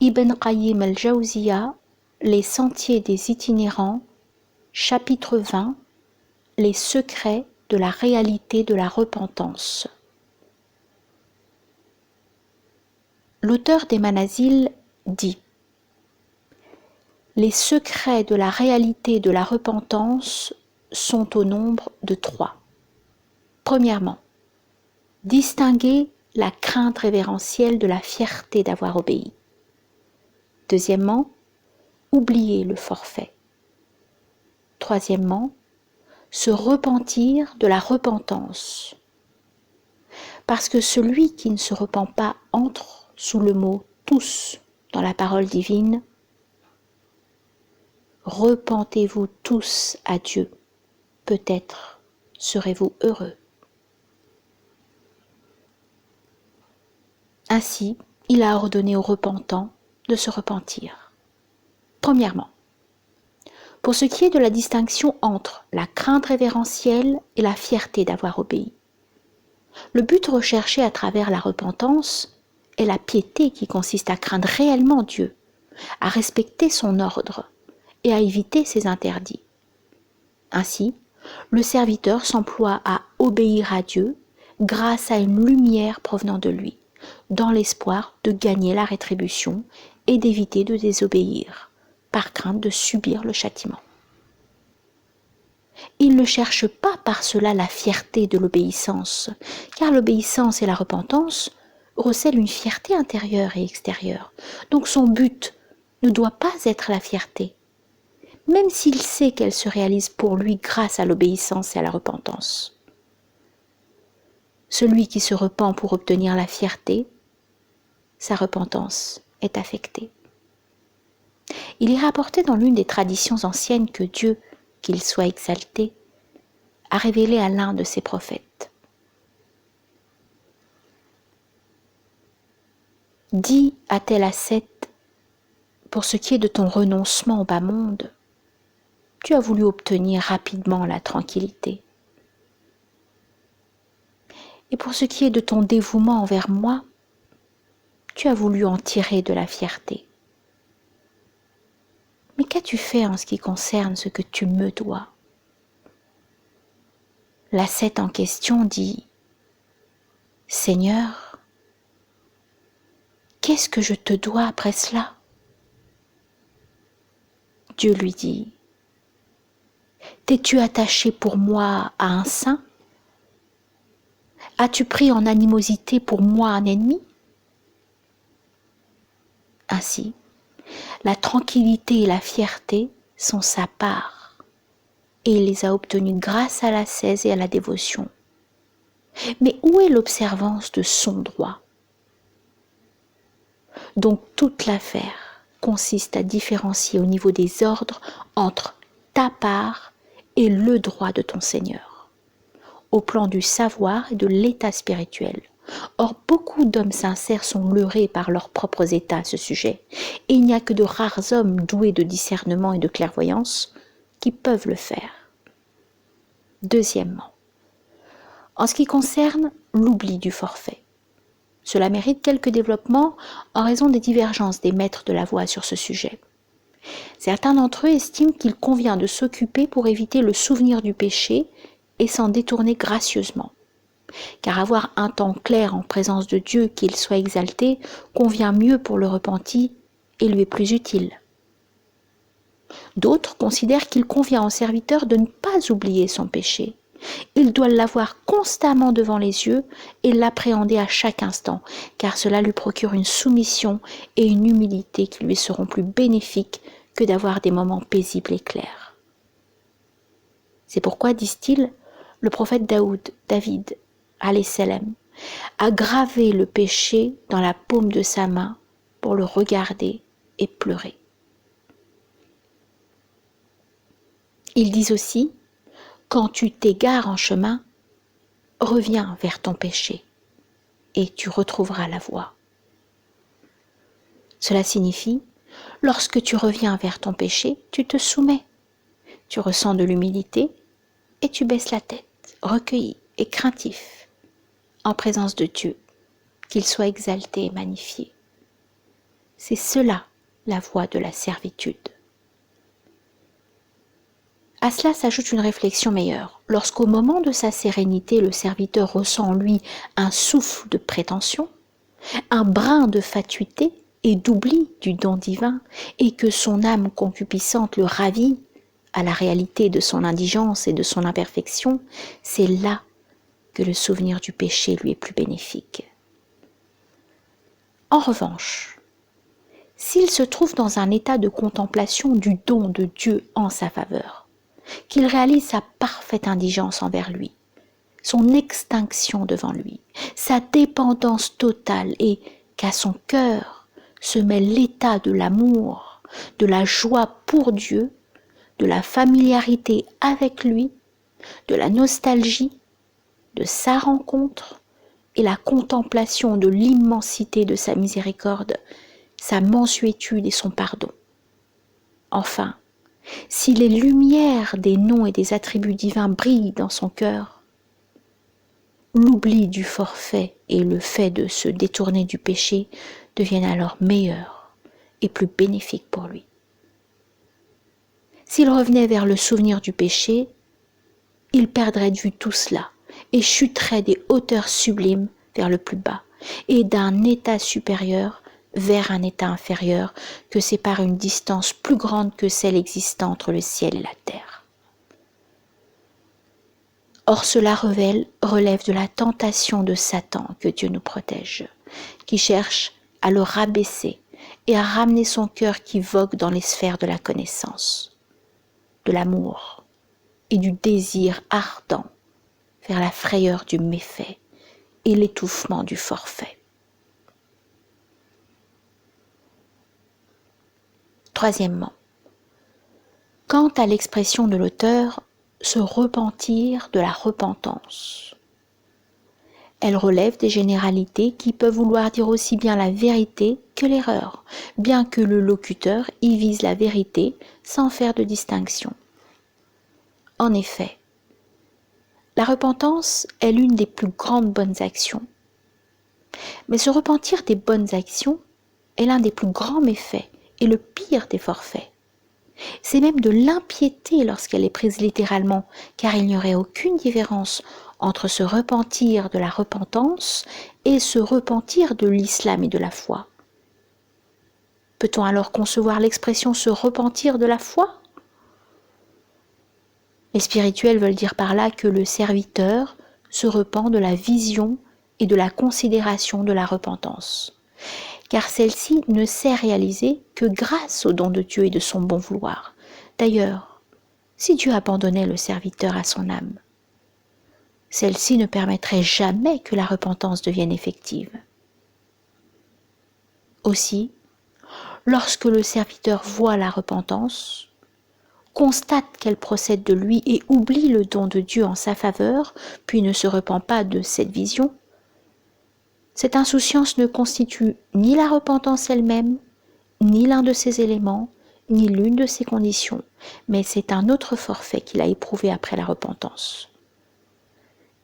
Ibn Qayyim al-Jawziyya, Les sentiers des itinérants, chapitre 20, Les secrets de la réalité de la repentance. L'auteur des Manazil dit: les secrets de la réalité de la repentance sont au nombre de 3. Premièrement, distinguer la crainte révérentielle de la fierté d'avoir obéi. Deuxièmement, oublier le forfait. Troisièmement, se repentir de la repentance. Parce que celui qui ne se repent pas entre sous le mot « tous » dans la parole divine. Repentez-vous tous à Dieu, peut-être serez-vous heureux. Ainsi, il a ordonné aux repentants de se repentir. Premièrement, pour ce qui est de la distinction entre la crainte révérentielle et la fierté d'avoir obéi. Le but recherché à travers la repentance est la piété qui consiste à craindre réellement Dieu, à respecter son ordre et à éviter ses interdits. Ainsi, le serviteur s'emploie à obéir à Dieu grâce à une lumière provenant de lui, dans l'espoir de gagner la rétribution et d'éviter de désobéir, par crainte de subir le châtiment. Il ne cherche pas par cela la fierté de l'obéissance, car l'obéissance et la repentance recèlent une fierté intérieure et extérieure. Donc son but ne doit pas être la fierté, même s'il sait qu'elle se réalise pour lui grâce à l'obéissance et à la repentance. Celui qui se repent pour obtenir la fierté, sa repentance est affectée. Il est rapporté dans l'une des traditions anciennes que Dieu, qu'il soit exalté, a révélé à l'un de ses prophètes. Dis à tel ascète, pour ce qui est de ton renoncement au bas monde, tu as voulu obtenir rapidement la tranquillité. Et pour ce qui est de ton dévouement envers moi, tu as voulu en tirer de la fierté. Mais qu'as-tu fait en ce qui concerne ce que tu me dois ? L'ascète en question dit : Seigneur, qu'est-ce que je te dois après cela ? Dieu lui dit : t'es-tu attaché pour moi à un saint ? As-tu pris en animosité pour moi un ennemi ? Ainsi, la tranquillité et la fierté sont sa part, et il les a obtenues grâce à l'ascèse et à la dévotion. Mais où est l'observance de son droit ? Donc toute l'affaire consiste à différencier au niveau des ordres entre ta part et le droit de ton Seigneur, au plan du savoir et de l'état spirituel. Or, beaucoup d'hommes sincères sont leurrés par leurs propres états à ce sujet, et il n'y a que de rares hommes doués de discernement et de clairvoyance qui peuvent le faire. Deuxièmement, en ce qui concerne l'oubli du forfait, cela mérite quelques développements en raison des divergences des maîtres de la voie sur ce sujet. Certains d'entre eux estiment qu'il convient de s'occuper pour éviter le souvenir du péché et s'en détourner gracieusement. Car avoir un temps clair en présence de Dieu, qu'il soit exalté, convient mieux pour le repenti et lui est plus utile. D'autres considèrent qu'il convient au serviteur de ne pas oublier son péché. Il doit l'avoir constamment devant les yeux et l'appréhender à chaque instant, car cela lui procure une soumission et une humilité qui lui seront plus bénéfiques que d'avoir des moments paisibles et clairs. C'est pourquoi, disent-ils, le prophète David, alayhi salam, a gravé le péché dans la paume de sa main pour le regarder et pleurer. Ils disent aussi, quand tu t'égares en chemin, reviens vers ton péché et tu retrouveras la voie. Cela signifie, lorsque tu reviens vers ton péché, tu te soumets, tu ressens de l'humilité et tu baisses la tête, recueilli et craintif, en présence de Dieu, qu'il soit exalté et magnifié. C'est cela la voie de la servitude. À cela s'ajoute une réflexion meilleure. Lorsqu'au moment de sa sérénité, le serviteur ressent en lui un souffle de prétention, un brin de fatuité et d'oubli du don divin, et que son âme concupiscente le ravit à la réalité de son indigence et de son imperfection, c'est là que le souvenir du péché lui est plus bénéfique. En revanche, s'il se trouve dans un état de contemplation du don de Dieu en sa faveur, qu'il réalise sa parfaite indigence envers lui, son extinction devant lui, sa dépendance totale, et qu'à son cœur se mêle l'état de l'amour, de la joie pour Dieu, de la familiarité avec lui, de la nostalgie, de sa rencontre et la contemplation de l'immensité de sa miséricorde, sa mansuétude et son pardon. Enfin, si les lumières des noms et des attributs divins brillent dans son cœur, l'oubli du forfait et le fait de se détourner du péché deviennent alors meilleurs et plus bénéfiques pour lui. S'il revenait vers le souvenir du péché, il perdrait de vue tout cela et chuterait des hauteurs sublimes vers le plus bas et d'un état supérieur vers un état inférieur que sépare une distance plus grande que celle existant entre le ciel et la terre. Or cela relève de la tentation de Satan, que Dieu nous protège, qui cherche à le rabaisser et à ramener son cœur qui vogue dans les sphères de la connaissance, de l'amour et du désir ardent vers la frayeur du méfait et l'étouffement du forfait. Troisièmement, quant à l'expression de l'auteur, se repentir de la repentance. Elle relève des généralités qui peuvent vouloir dire aussi bien la vérité que l'erreur, bien que le locuteur y vise la vérité sans faire de distinction. En effet, la repentance est l'une des plus grandes bonnes actions. Mais se repentir des bonnes actions est l'un des plus grands méfaits et le pire des forfaits. C'est même de l'impiété lorsqu'elle est prise littéralement, car il n'y aurait aucune différence entre se repentir de la repentance et se repentir de l'islam et de la foi. Peut-on alors concevoir l'expression se repentir de la foi ? Les spirituels veulent dire par là que le serviteur se repent de la vision et de la considération de la repentance, car celle-ci ne s'est réalisée que grâce au don de Dieu et de son bon vouloir. D'ailleurs, si Dieu abandonnait le serviteur à son âme, celle-ci ne permettrait jamais que la repentance devienne effective. Aussi, lorsque le serviteur voit la repentance, constate qu'elle procède de lui et oublie le don de Dieu en sa faveur, puis ne se repent pas de cette vision, cette insouciance ne constitue ni la repentance elle-même, ni l'un de ses éléments, ni l'une de ses conditions, mais c'est un autre forfait qu'il a éprouvé après la repentance.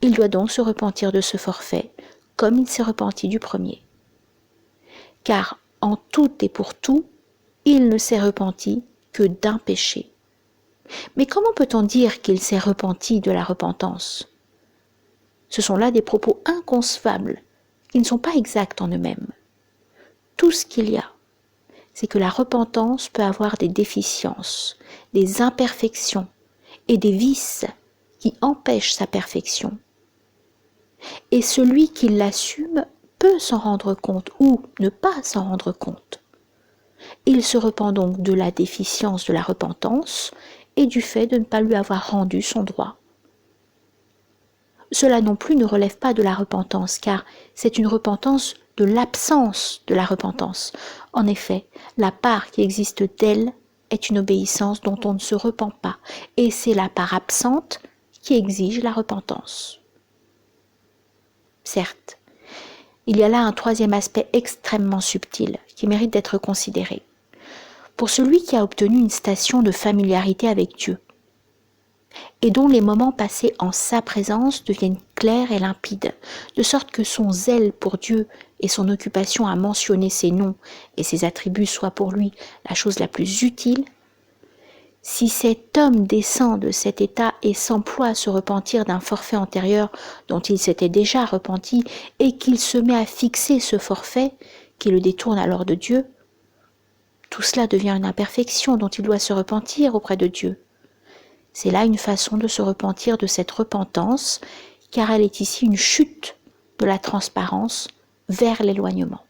Il doit donc se repentir de ce forfait, comme il s'est repenti du premier. Car en tout et pour tout, il ne s'est repenti que d'un péché. Mais comment peut-on dire qu'il s'est repenti de la repentance ? Ce sont là des propos inconcevables, qui ne sont pas exacts en eux-mêmes. Tout ce qu'il y a, c'est que la repentance peut avoir des déficiences, des imperfections et des vices qui empêchent sa perfection. Et celui qui l'assume peut s'en rendre compte ou ne pas s'en rendre compte. Il se repent donc de la déficience de la repentance et du fait de ne pas lui avoir rendu son droit. Cela non plus ne relève pas de la repentance, car c'est une repentance de l'absence de la repentance. En effet, la part qui existe d'elle est une obéissance dont on ne se repent pas, et c'est la part absente qui exige la repentance. Certes, il y a là un troisième aspect extrêmement subtil qui mérite d'être considéré. Pour celui qui a obtenu une station de familiarité avec Dieu, et dont les moments passés en sa présence deviennent clairs et limpides, de sorte que son zèle pour Dieu et son occupation à mentionner ses noms et ses attributs soient pour lui la chose la plus utile, si cet homme descend de cet état et s'emploie à se repentir d'un forfait antérieur dont il s'était déjà repenti et qu'il se met à fixer ce forfait, qui le détourne alors de Dieu, tout cela devient une imperfection dont il doit se repentir auprès de Dieu. C'est là une façon de se repentir de cette repentance, car elle est ici une chute de la transparence vers l'éloignement.